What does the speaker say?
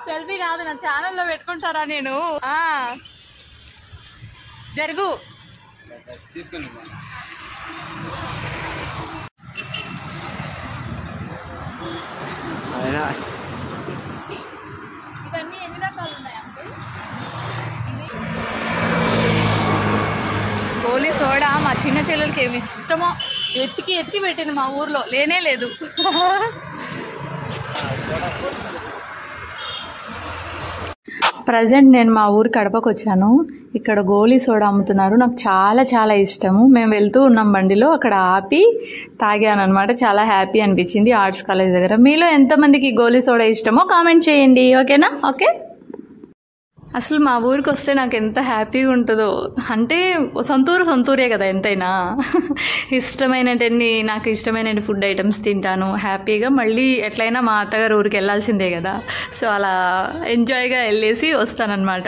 Selfie కాదు, నా ఛానల్లో పెట్టుకుంటారా నేను. జరుగు ఇవన్నీ ఎన్ని రకాలు ఉన్నాయి అంకుల్? గోలీ సోడా మా చిన్న చెల్లెలకి ఏమి ఇష్టమో ఎత్తికి ఎత్తి పెట్టింది, మా ఊర్లో లేనే లేదు. ప్రజెంట్ నేను మా ఊరు కడపకు వచ్చాను. ఇక్కడ గోలీ సోడా అమ్ముతున్నారు, నాకు చాలా చాలా ఇష్టము. మేము వెళ్తూ ఉన్నాం బండిలో, అక్కడ ఆపి తాగాను అనమాట. చాలా హ్యాపీ అనిపించింది ఆర్ట్స్ కాలేజ్ దగ్గర. మీలో ఎంతమందికి గోలీ సోడా ఇష్టమో కామెంట్ చేయండి, ఓకేనా? ఓకే. అసలు మా ఊరికి వస్తే నాకు ఎంత హ్యాపీగా ఉంటుందో, అంటే సొంతూరే కదా ఎంతైనా. నాకు ఇష్టమైన ఫుడ్ ఐటమ్స్ తింటాను హ్యాపీగా. మళ్ళీ ఎట్లయినా మా అత్తగారు ఊరికి వెళ్ళాల్సిందే కదా, సో అలా ఎంజాయ్గా వెళ్ళేసి వస్తానన్నమాట.